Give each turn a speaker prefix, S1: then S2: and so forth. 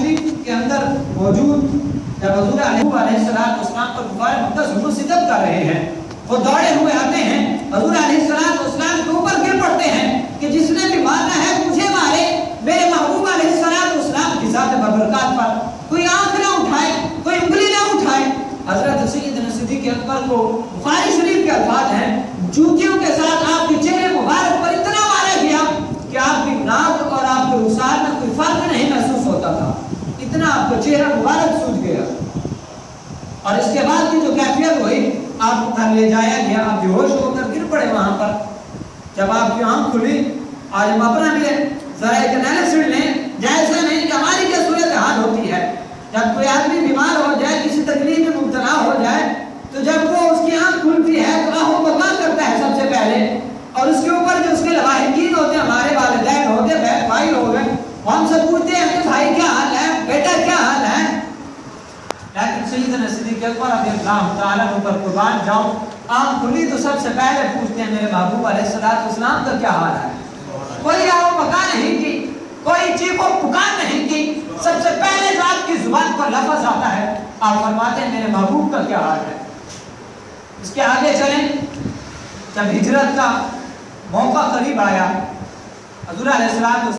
S1: شریف کے اندر موجود جب حضور علیہ السلام پر کفار مکہ ظلم و ستم کر رہے ہیں، وہ دوڑے ہوئے آتے ہیں، حضور علیہ السلام کے اوپر گر پڑتے ہیں کہ جس نے بھی مارنا ہے مجھے مارے، میرے محبوب علیہ السلام کی ذات ببرکات پر کوئی آنکھ نہ اٹھائے، کوئی انگلی نہ اٹھائے۔ حضرت سیدنا صدیق اکبر کو بخاری شریف کے الفاظ ہیں، جوتیوں کے ساتھ آپ کے چہرے مبارک پر اتنا مارا گیا کہ آپ کی ناک اور آپ کے رخسار میں کوئی فرق نہیں محسوس ہوتا تھا، اتنا آپ کا چہرہ مبارک سوج گیا۔ اور اس کے بعد کی جو کیفیت ہوئی، آپ کو گھر لے جایا گیا، آپ بے ہوش ہو کر گر پڑے وہاں پر۔ جب آپ کی آنکھ کھلی، آج ہم اپنا بھی ذرا ایک انالیسس لیں، جیسا نہیں کہ ہماری کیا صورتحال ہوتی ہے جب کوئی آدمی بیمار ہو جائے، کسی تکلیف میں مبتلا ہو جائے، تو جب وہ اس کی آنکھ کھلتی ہے تو آہو بکا کرتا ہے سب سے پہلے، اور اس کے اوپر جو اس کے لواحقین ہوتے ہیں، ہمارے والدین ہوتے ہیں، بہن بھائی ہو گئے، وہ ہم سے پوچھتے ہیں کہ بھائی کیا حال ہے، بیٹا کیا حال ہے؟ لیکن سیدنا صدیق اکبر رضی اللہ تعالیٰ عنہ پر قربان جاؤں، آنکھ کھلی تو سب سے پہلے پوچھتے ہیں میرے محبوب علیہ السلام کا کیا حال ہے۔ کوئی آہو بکا نہیں کی، کوئی چیخ و پکار نہیں کی، سب سے پہلے جو آپ کی زبان پر لفظ آتا ہے، آپ فرماتے ہیں میرے محبوب کا کیا حال ہے۔ اس کے آگے چلیں، جب ہجرت کا موقع قریب آیا، حضور علیہ السلام